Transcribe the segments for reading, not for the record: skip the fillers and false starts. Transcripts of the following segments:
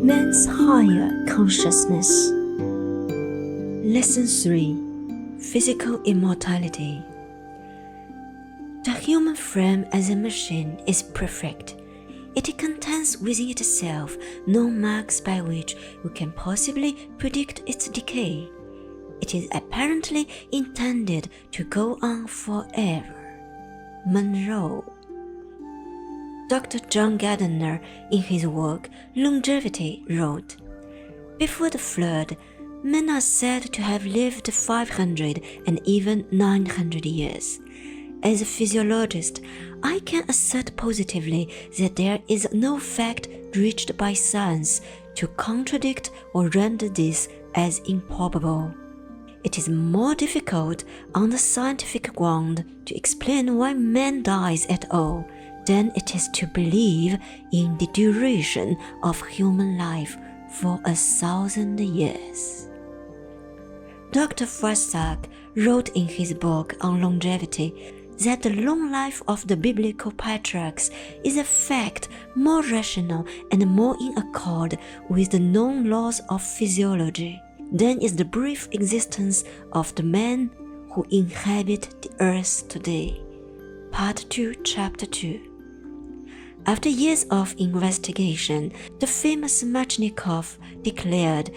Man's higher consciousness. Lesson 3. Physical immortality. The human frame as a machine is perfect. It contains within itself no marks by which we can possibly predict its decay. It is apparently intended to go on forever. Monroe. Dr. John Gardner, in his work Longevity, wrote, "Before the flood, men are said to have lived 500 and even 900 years. As a physiologist, I can assert positively that there is no fact reached by science to contradict or render this as improbable. It is more difficult on the scientific ground to explain why man dies at all than it is to believe in the duration of human life for 1,000 years." Dr. Froissart wrote in his book on longevity that the long life of the biblical patriarchs is a fact more rational and more in accord with the known laws of physiology than is the brief existence of the men who inhabit the earth today. Part 2, Chapter 2. After years of investigation, the famous Machnikov declared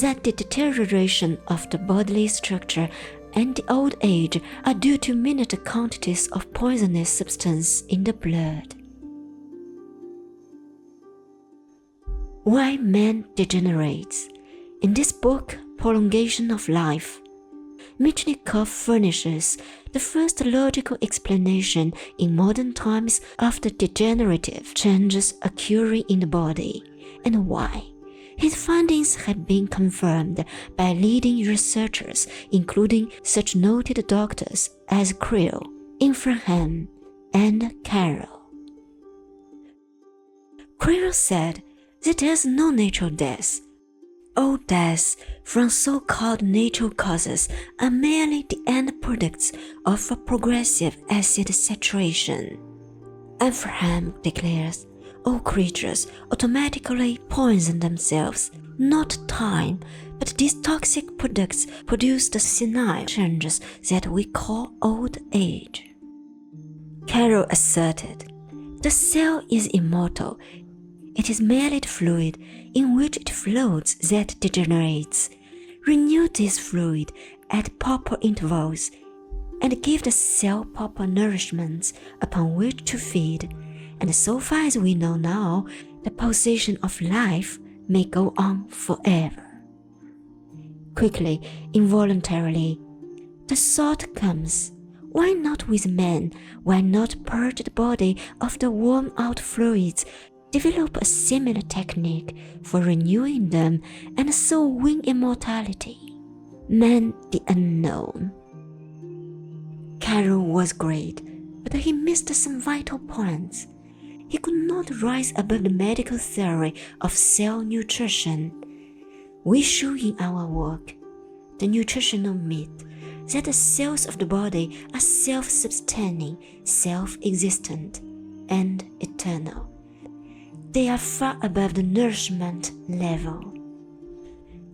that the deterioration of the bodily structure and the old age are due to minute quantities of poisonous substance in the blood. Why man degenerates. In this book, Prolongation of Life, Machnikov furnishes the first logical explanation in modern times of the degenerative changes occurring in the body and why. His findings have been confirmed by leading researchers, including such noted doctors as Creel, Infraham, and Carroll. Creel said that there is no natural death. All deaths from so-called natural causes are merely the end products of a progressive acid saturation. Abraham declares, all creatures automatically poison themselves, not time, but these toxic products produce the senile changes that we call old age. Carroll asserted, the cell is immortal. It is merely the fluid in which it floats that degenerates. Renew this fluid at proper intervals and give the cell proper nourishments upon which to feed, and so far as we know now, the pulsation of life may go on forever. Quickly, involuntarily, the thought comes, why not with men? Why not purge the body of the worn-out fluids, develop a similar technique for renewing them, and so win immortality? Man the unknown. Carroll was great, but he missed some vital points. He could not rise above the medical theory of cell nutrition. We show in our work, the nutritional myth, that the cells of the body are self-sustaining, self-existent, and eternal. They are far above the nourishment level.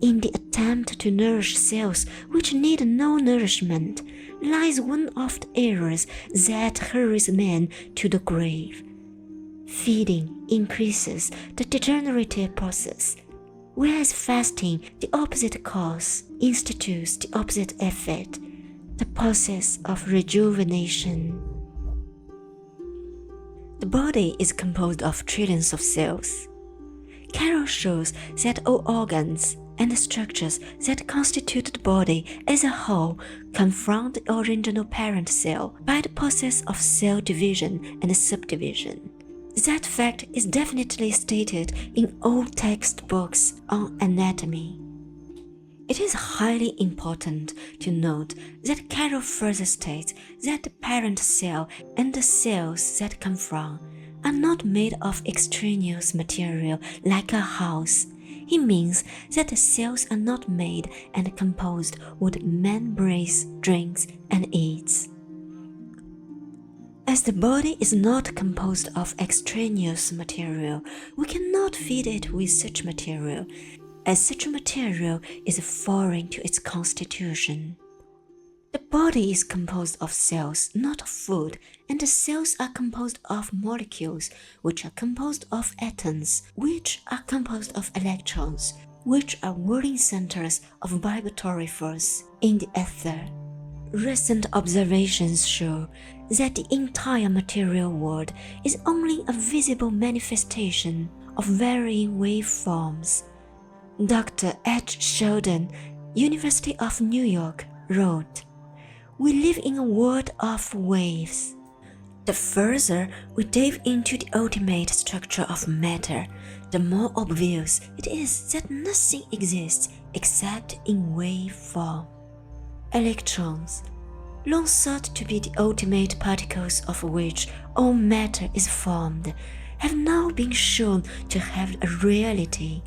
In the attempt to nourish cells which need no nourishment lies one of the errors that hurries men to the grave. Feeding increases the degenerative process, whereas fasting, the opposite cause, institutes the opposite effect, the process of rejuvenation. The body is composed of trillions of cells. Carroll shows that all organs and the structures that constitute the body as a whole come from the original parent cell by the process of cell division and subdivision. That fact is definitely stated in all textbooks on anatomy. It is highly important to note that Carroll further states that the parent cell and the cells that come from are not made of extraneous material like a house. He means that the cells are not made and composed what man breathes, drinks, and eats. As the body is not composed of extraneous material, we cannot feed it with such material, as such material is foreign to its constitution. The body is composed of cells, not of food, and the cells are composed of molecules, which are composed of atoms, which are composed of electrons, which are whirling centers of vibratory force in the ether. Recent observations show that the entire material world is only a visible manifestation of varying waveforms. Dr. H. Sheldon, University of New York, wrote, "We live in a world of waves. The further we dive into the ultimate structure of matter, the more obvious it is that nothing exists except in wave form. Electrons, long thought to be the ultimate particles of which all matter is formed, have now been shown to have a reality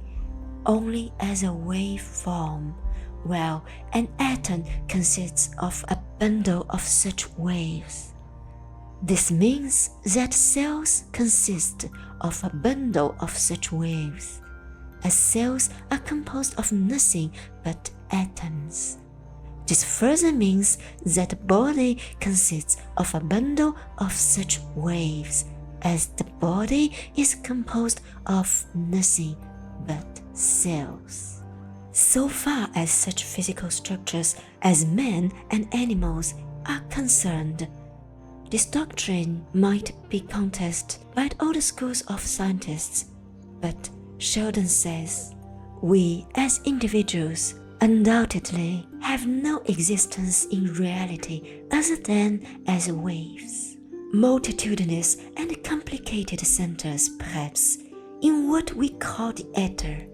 only as a wave form, while an atom consists of a bundle of such waves. This means that cells consist of a bundle of such waves, as cells are composed of nothing but atoms. This further means that the body consists of a bundle of such waves, as the body is composed of nothing but cells. So far as such physical structures as men and animals are concerned, this doctrine might be contested by all the schools of scientists, but Sheldon says, we as individuals undoubtedly have no existence in reality other than as waves, multitudinous and complicated centers perhaps, in what we call the ether.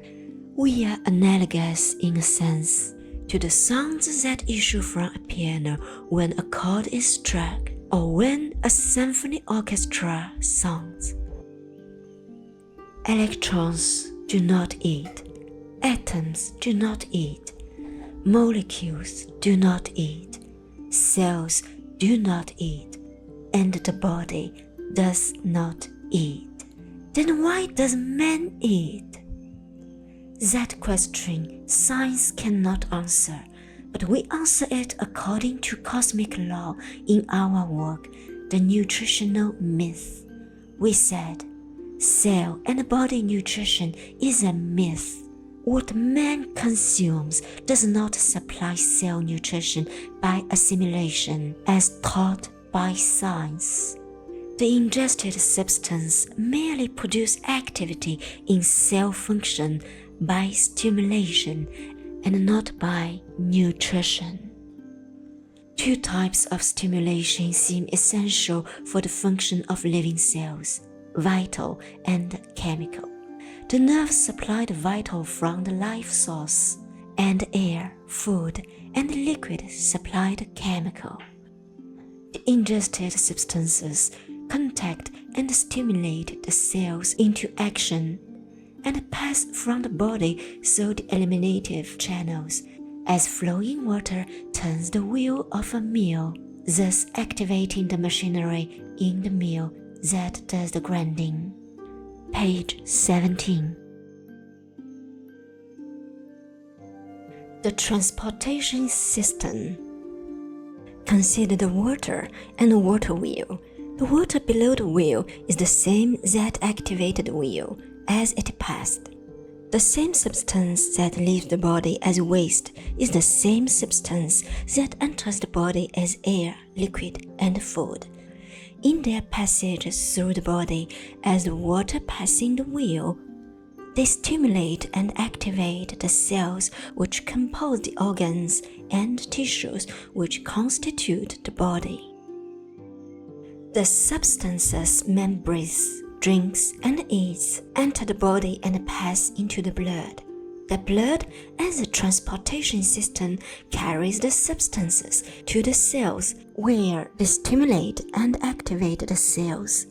We are analogous in a sense to the sounds that issue from a piano when a chord is struck, or when a symphony orchestra sounds. Electrons do not eat, atoms do not eat, molecules do not eat, cells do not eat, and the body does not eat. Then why does man eat? That question science cannot answer, but we answer it according to cosmic law in our work, The Nutritional Myth. We said, cell and body nutrition is a myth. What man consumes does not supply cell nutrition by assimilation as taught by science. The ingested substance merely produces activity in cell function by stimulation and not by nutrition. Two types of stimulation seem essential for the function of living cells, vital and chemical. The nerves supply the vital from the life source, and air, food, and liquid supply the chemical. The ingested substances contact and stimulate the cells into action and pass from the body through the eliminative channels, as flowing water turns the wheel of a mill, thus activating the machinery in the mill that does the grinding. Page 17. The transportation system. Consider the water and the water wheel. The water below the wheel is the same that activated the wheel as it passed. The same substance that leaves the body as waste is the same substance that enters the body as air, liquid, and food. In their passage through the body as the water passing the wheel, they stimulate and activate the cells which compose the organs and tissues which constitute the body. The substances man breathes, drinks, and eats enter the body and pass into the blood. The blood, as a transportation system, carries the substances to the cells where they stimulate and activate the cells,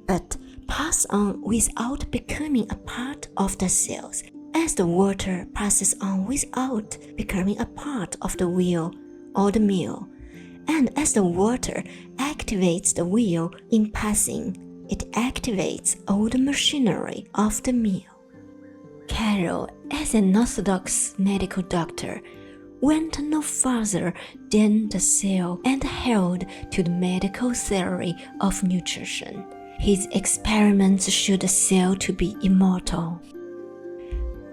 but pass on without becoming a part of the cells, as the water passes on without becoming a part of the wheel or the mill, and as the water activates the wheel in passing, it activates all the machinery of the meal. Carroll, as an orthodox medical doctor, went no farther than the cell and held to the medical theory of nutrition. His experiments showed the cell to be immortal.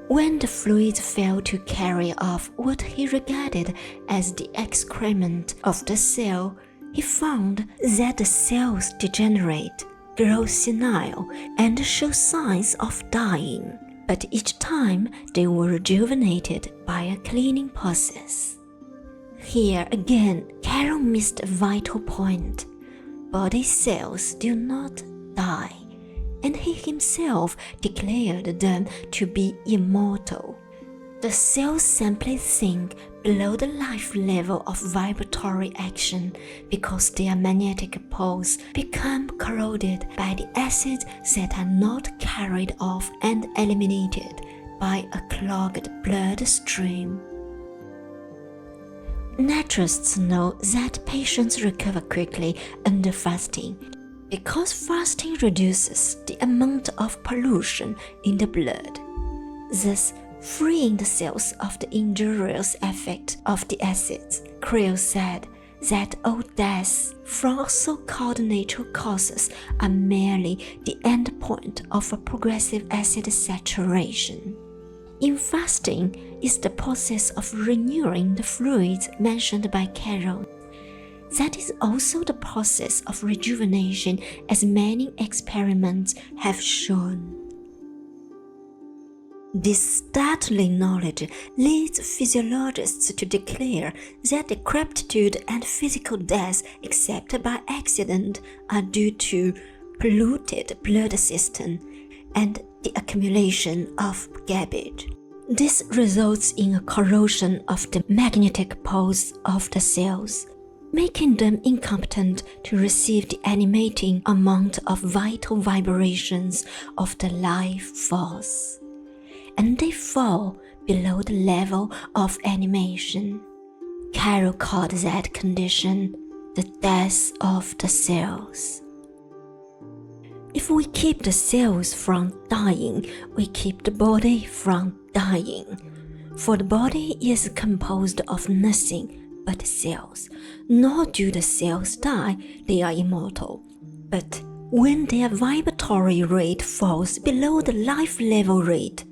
When the fluids failed to carry off what he regarded as the excrement of the cell, he found that the cells degenerate, grow senile, and show signs of dying. But each time they were rejuvenated by a cleaning process. Here again, Carroll missed a vital point. Body cells do not die, and he himself declared them to be immortal. The cells simply sink below the life level of vibratory action because their magnetic poles become corroded by the acids that are not carried off and eliminated by a clogged bloodstream. Naturalists know that patients recover quickly under fasting because fasting reduces the amount of pollution in the blood, thus freeing the cells of the injurious effect of the acids. Creel said that all deaths from so-called natural causes are merely the end point of a progressive acid saturation. In fasting is the process of renewing the fluids mentioned by Carroll. That is also the process of rejuvenation, as many experiments have shown. This startling knowledge leads physiologists to declare that decrepitude and physical death, except by accident, are due to polluted blood system and the accumulation of garbage. This results in a corrosion of the magnetic poles of the cells, making them incompetent to receive the animating amount of vital vibrations of the life force, and they fall below the level of animation. Carroll called that condition the death of the cells. If we keep the cells from dying, we keep the body from dying. For the body is composed of nothing but cells. Nor do the cells die, they are immortal. But when their vibratory rate falls below the life level rate,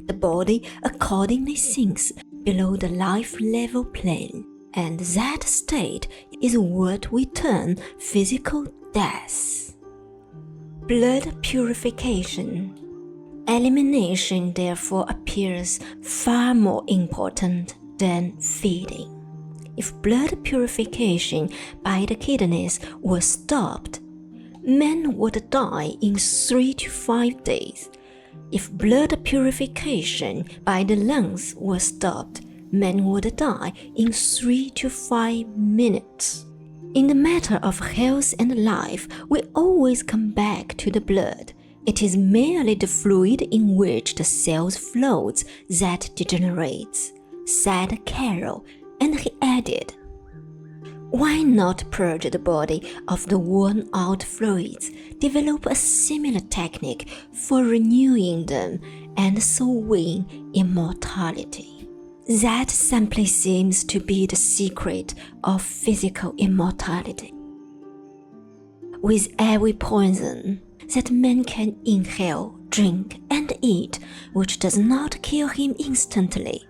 the body accordingly sinks below the life level plane, and that state is what we term physical death. Blood purification. Elimination therefore appears far more important than feeding. If blood purification by the kidneys was stopped, men would die in 3 to 5 days. If blood purification by the lungs was stopped, men would die in 3 to 5 minutes. In the matter of health and life, we always come back to the blood. It is merely the fluid in which the cells float that degenerates, said Carroll, and he added, why not purge the body of the worn-out fluids, develop a similar technique for renewing them, and so win immortality? That simply seems to be the secret of physical immortality. With every poison that man can inhale, drink, and eat, which does not kill him instantly,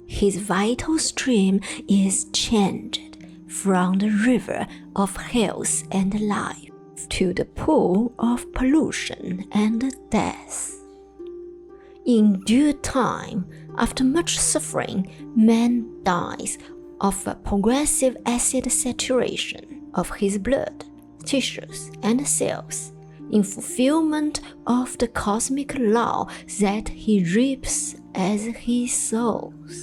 his vital stream is changed from the river of health and life to the pool of pollution and death. In due time, after much suffering, man dies of a progressive acid saturation of his blood, tissues, and cells, in fulfillment of the cosmic law that he reaps as he sows.